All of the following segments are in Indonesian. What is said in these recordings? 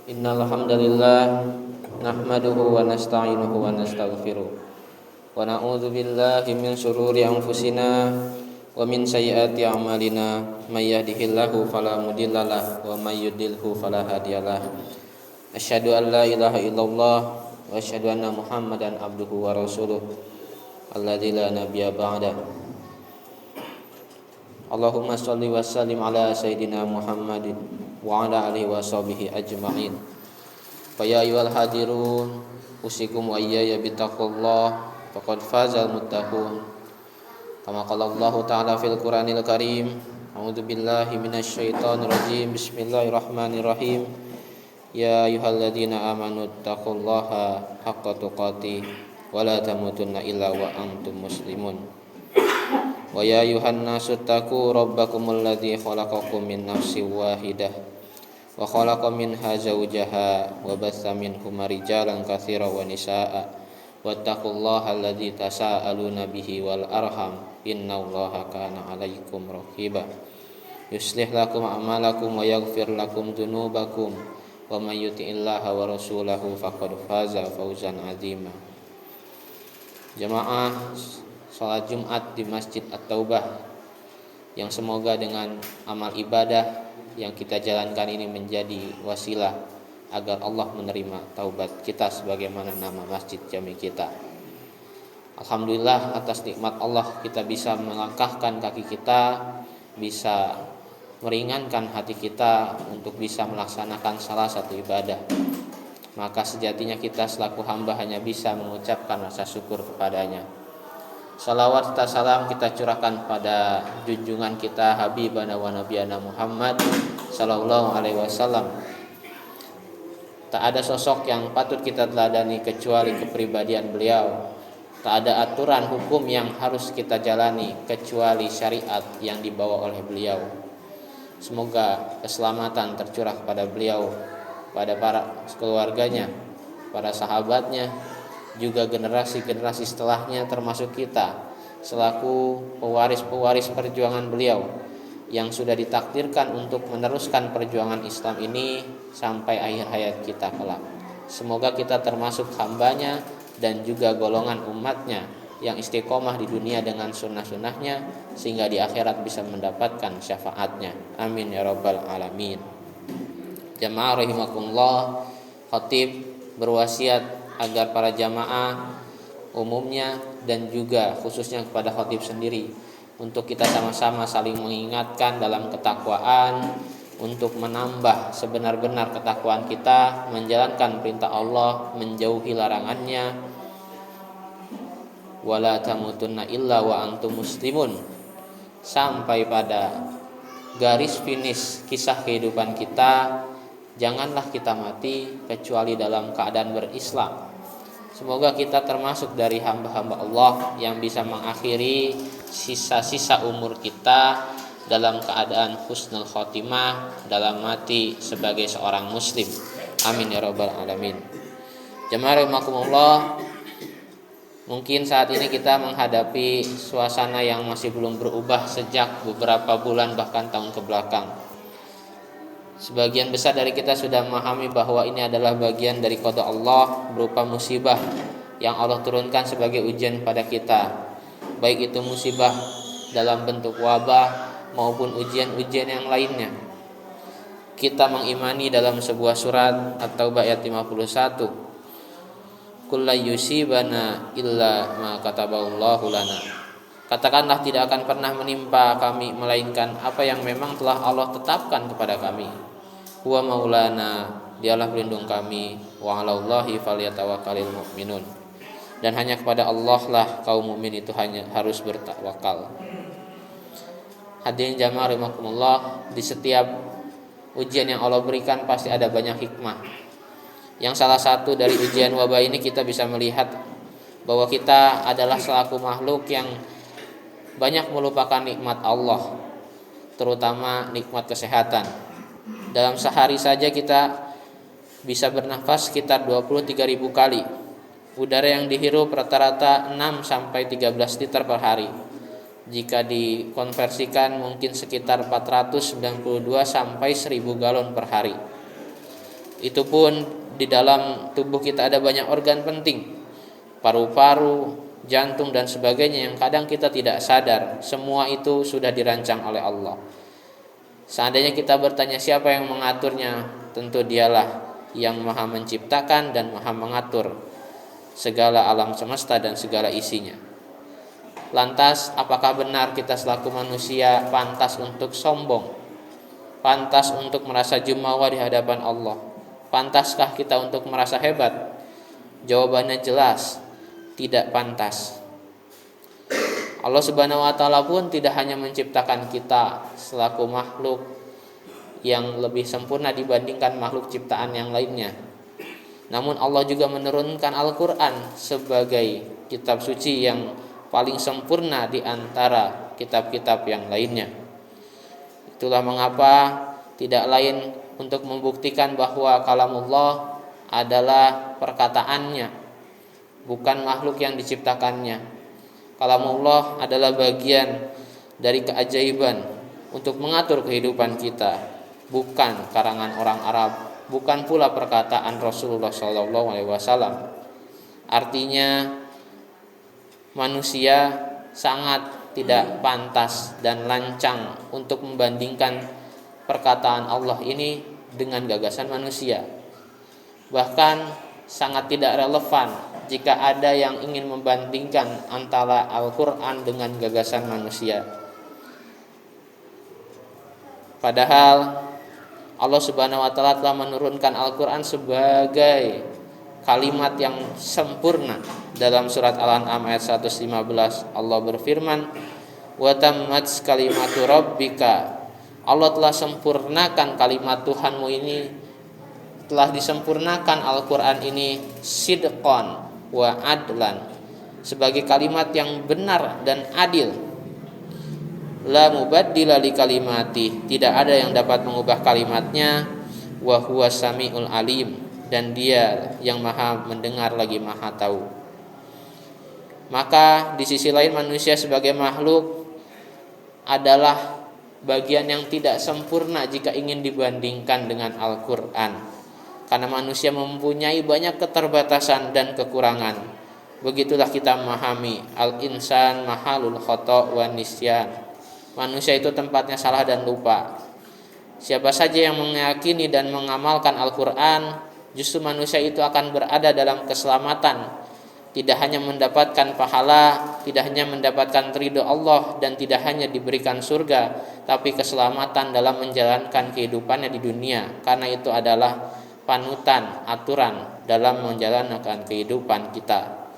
Innal hamdalillah nahmaduhu wa nasta'inuhu wa nastaghfiruh wa na'udzu billahi min shururi anfusina wa min sayyiati a'malina may yahdihillahu fala mudhillalah wa may yudlilhu fala hadiyalah. Asyhadu an la ilaha illallah wa asyhadu anna Muhammadan abduhu wa rasuluh alladzi la nabiyya ba'da. Allahumma shalli wa sallim ala sayyidina Muhammadin wa ala alihi wa sahbihi ajma'in. Fa ya ayyuhal hadirun usikum wa iyaya bittaqullah faqad fazal muttaqun. Kama qala Allah ta'ala fil Qur'anil Karim, a'udzu billahi minasy syaithanir rajim. Bismillahirrahmanirrahim. Ya ayyuhalladzina amanu taqullaha haqqa tuqatih wa la tamutunna illa wa antum muslimun. Wa ya ayuhan nasu taqu rabbakumul ladzi khalaqakum min nafsin wahidah wa khalaqa minha zawjaha wa batsa minhuma rijalan katsiran wa nisaa'a wattaqullaha alladzi tasaaluna bihi wal arham innallaha kana 'alaikum raqiba. Yuslih lakum a'malakum wa yaghfir lakum dzunubakum wa may yuti'illaha wa rasulahu faqad faza fawzan 'azima. Jamaah salat Jumat di Masjid At-Taubah, yang semoga dengan amal ibadah yang kita jalankan ini menjadi wasilah agar Allah menerima taubat kita sebagaimana nama masjid jami kita. Alhamdulillah atas nikmat Allah kita bisa melangkahkan kaki kita, bisa meringankan hati kita untuk bisa melaksanakan salah satu ibadah. Maka sejatinya kita selaku hamba hanya bisa mengucapkan rasa syukur kepadanya. Salawat serta salam kita curahkan pada junjungan kita Habibana wa Nabiyana Muhammad sallallahu alaihi wasallam. Tak ada sosok yang patut kita teladani kecuali kepribadian beliau. Tak ada aturan hukum yang harus kita jalani kecuali syariat yang dibawa oleh beliau. Semoga keselamatan tercurah kepada beliau, pada para keluarganya, para sahabatnya, juga generasi-generasi setelahnya, termasuk kita selaku pewaris-pewaris perjuangan beliau yang sudah ditakdirkan untuk meneruskan perjuangan Islam ini sampai akhir hayat kita kelak. Semoga kita termasuk hambanya dan juga golongan umatnya yang istiqomah di dunia dengan sunnah-sunnahnya sehingga di akhirat bisa mendapatkan syafaatnya. Amin ya rabbal alamin. Jamaah rahimakumullah, khatib berwasiat agar para jamaah umumnya dan juga khususnya kepada khatib sendiri untuk kita sama-sama saling mengingatkan dalam ketakwaan, untuk menambah sebenar-benar ketakwaan kita, menjalankan perintah Allah, menjauhi larangannya. Wala tamutunna illa wa antum muslimun, sampai pada garis finish kisah kehidupan kita, janganlah kita mati kecuali dalam keadaan berislam. Semoga kita termasuk dari hamba-hamba Allah yang bisa mengakhiri sisa-sisa umur kita dalam keadaan husnul khotimah, dalam mati sebagai seorang muslim. Amin ya rabbal alamin. Jamaah rahimakumullah, mungkin saat ini kita menghadapi suasana yang masih belum berubah sejak beberapa bulan bahkan tahun ke belakang. Sebagian besar dari kita sudah memahami bahwa ini adalah bagian dari qada Allah berupa musibah yang Allah turunkan sebagai ujian pada kita. Baik itu musibah dalam bentuk wabah maupun ujian-ujian yang lainnya. Kita mengimani dalam sebuah surat At-Taubah ayat 51. Qul la yusibana illa ma kataballahu lana. Katakanlah tidak akan pernah menimpa kami melainkan apa yang memang telah Allah tetapkan kepada kami. Huwa maulana, dialah pelindung kami, wa 'alallahi falyatawakkalul mu'minun. Dan hanya kepada Allah lah kaum mukmin itu hanya harus bertawakal. Hadirin jamaah rahimakumullah, di setiap ujian yang Allah berikan pasti ada banyak hikmah. Yang salah satu dari ujian wabah ini kita bisa melihat bahwa kita adalah selaku makhluk yang banyak melupakan nikmat Allah, terutama nikmat kesehatan. Dalam sehari saja kita bisa bernafas sekitar 23.000 kali. Udara yang dihirup rata-rata 6 sampai 13 liter per hari. Jika dikonversikan mungkin sekitar 492 sampai 1000 galon per hari. Itu pun di dalam tubuh kita ada banyak organ penting, paru-paru, jantung dan sebagainya yang kadang kita tidak sadar. Semua itu sudah dirancang oleh Allah. Seandainya kita bertanya siapa yang mengaturnya, tentu dialah yang maha menciptakan dan maha mengatur segala alam semesta dan segala isinya. Lantas apakah benar kita selaku manusia pantas untuk sombong? Pantas untuk merasa jumawa di hadapan Allah? Pantaskah kita untuk merasa hebat? Jawabannya jelas, tidak pantas. Allah Subhanahu wa taala pun tidak hanya menciptakan kita selaku makhluk yang lebih sempurna dibandingkan makhluk ciptaan yang lainnya. Namun Allah juga menurunkan Al-Qur'an sebagai kitab suci yang paling sempurna di antara kitab-kitab yang lainnya. Itulah mengapa tidak lain untuk membuktikan bahwa kalamullah adalah perkataannya, bukan makhluk yang diciptakannya. Kalamullah adalah bagian dari keajaiban untuk mengatur kehidupan kita, bukan karangan orang Arab, bukan pula perkataan Rasulullah SAW. Artinya manusia sangat tidak pantas dan lancang untuk membandingkan perkataan Allah ini dengan gagasan manusia. Bahkan sangat tidak relevan jika ada yang ingin membandingkan antara Al-Quran dengan gagasan manusia. Padahal Allah Subhanahu wa taala telah menurunkan Al-Quran sebagai kalimat yang sempurna. Dalam surat Al-An'am ayat 115 Allah berfirman, wa tammat kalimatu rabbika, Allah telah sempurnakan kalimat Tuhanmu ini, telah disempurnakan Al-Quran ini sidqan wa adlan, sebagai kalimat yang benar dan adil. La mubaddila li kalimati, tidak ada yang dapat mengubah kalimatnya. Wa huwas samiul alim, dan dia yang maha mendengar lagi maha tahu. Maka di sisi lain manusia sebagai makhluk adalah bagian yang tidak sempurna jika ingin dibandingkan dengan Al-Quran, karena manusia mempunyai banyak keterbatasan dan kekurangan. Begitulah kita memahami al-insan mahalul khata' wa nisyan. Manusia itu tempatnya salah dan lupa. Siapa saja yang meyakini dan mengamalkan Al-Quran, justru manusia itu akan berada dalam keselamatan. Tidak hanya mendapatkan pahala, tidak hanya mendapatkan ridho Allah, dan tidak hanya diberikan surga, tapi keselamatan dalam menjalankan kehidupannya di dunia. Karena itu adalah panutan, aturan dalam menjalankan kehidupan kita.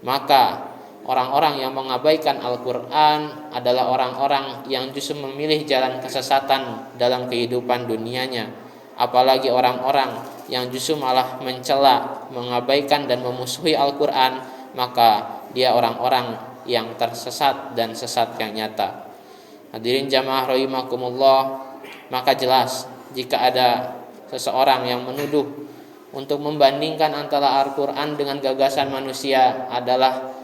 Maka orang-orang yang mengabaikan Al-Quran adalah orang-orang yang justru memilih jalan kesesatan dalam kehidupan dunianya. Apalagi orang-orang yang justru malah mencela, mengabaikan dan memusuhi Al-Quran, maka dia orang-orang yang tersesat dan sesat yang nyata. Hadirin jamaah rahimakumullah, maka jelas jika ada seseorang yang menuduh untuk membandingkan antara Al-Quran dengan gagasan manusia adalah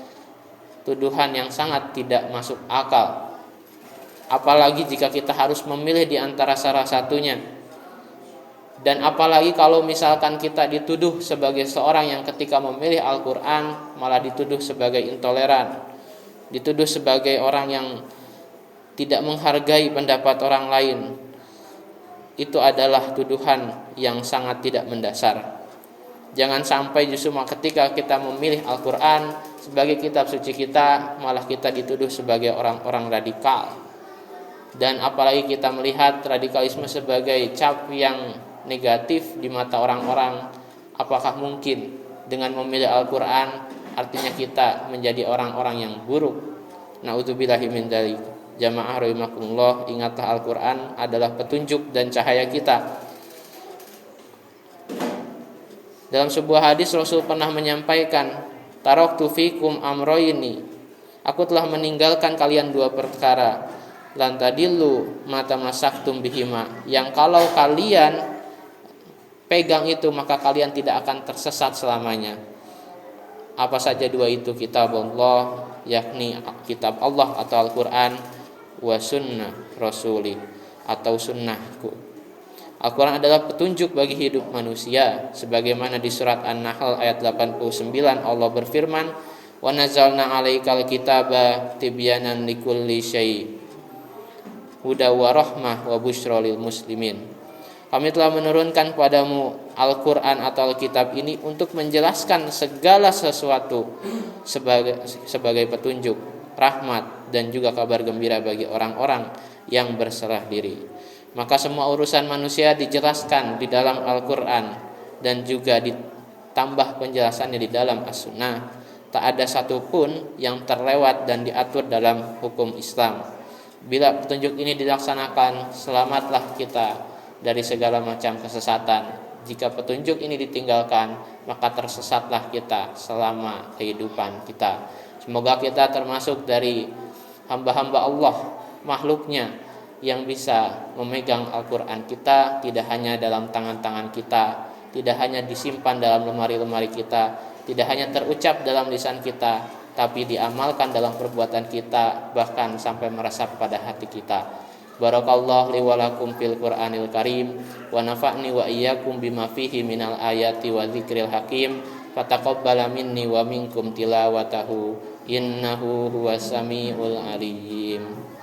tuduhan yang sangat tidak masuk akal. Apalagi jika kita harus memilih di antara salah satunya. Dan apalagi kalau misalkan kita dituduh sebagai seorang yang ketika memilih Al-Quran malah dituduh sebagai intoleran, dituduh sebagai orang yang tidak menghargai pendapat orang lain. Itu adalah tuduhan yang sangat tidak mendasar. Jangan sampai justru ketika kita memilih Al-Quran sebagai kitab suci kita, malah kita dituduh sebagai orang-orang radikal. Dan apalagi kita melihat radikalisme sebagai cap yang negatif di mata orang-orang, apakah mungkin dengan memilih Al-Quran artinya kita menjadi orang-orang yang buruk? Na'udzubillahi min dzalik. Jamaah rahimakumullah, ingatlah Al-Quran adalah petunjuk dan cahaya kita. Dalam sebuah hadis Rasul pernah menyampaikan, taraktu fikum amroyni, aku telah meninggalkan kalian dua perkara, lan tadillu mata masaktum bihima, yang kalau kalian pegang itu maka kalian tidak akan tersesat selamanya. Apa saja dua itu? Kitab Allah, yakni kitab Allah atau Al-Quran, wa sunnah rasuli atau sunnahku. Al-Quran adalah petunjuk bagi hidup manusia, sebagaimana di surat An-Nahl ayat 89 Allah berfirman, wa nazzalna 'alaikal kitaba tibyanan likulli syai' huda wa rahmah wa busyra lil muslimin. Kami telah menurunkan padamu Al-Quran atau Alkitab ini untuk menjelaskan segala sesuatu sebagai petunjuk, rahmat, dan juga kabar gembira bagi orang-orang yang berserah diri. Maka semua urusan manusia dijelaskan di dalam Al-Quran dan juga ditambah penjelasannya di dalam As-Sunnah. Tak ada satupun yang terlewat dan diatur dalam hukum Islam. Bila petunjuk ini dilaksanakan, selamatlah kita dari segala macam kesesatan. Jika petunjuk ini ditinggalkan, maka tersesatlah kita selama kehidupan kita. Semoga kita termasuk dari hamba-hamba Allah, makhluknya, yang bisa memegang Al-Quran kita, tidak hanya dalam tangan-tangan kita, tidak hanya disimpan dalam lemari-lemari kita, tidak hanya terucap dalam lisan kita, tapi diamalkan dalam perbuatan kita, bahkan sampai meresap pada hati kita. Barakallahu li wa lakum fil Qur'anil Karim, wa nafa'ni wa iyyakum bima fihi minal ayati wa dzikril hakim. Fataqabbala minni wa minkum tilawatahu, innahu huwas samiul alim.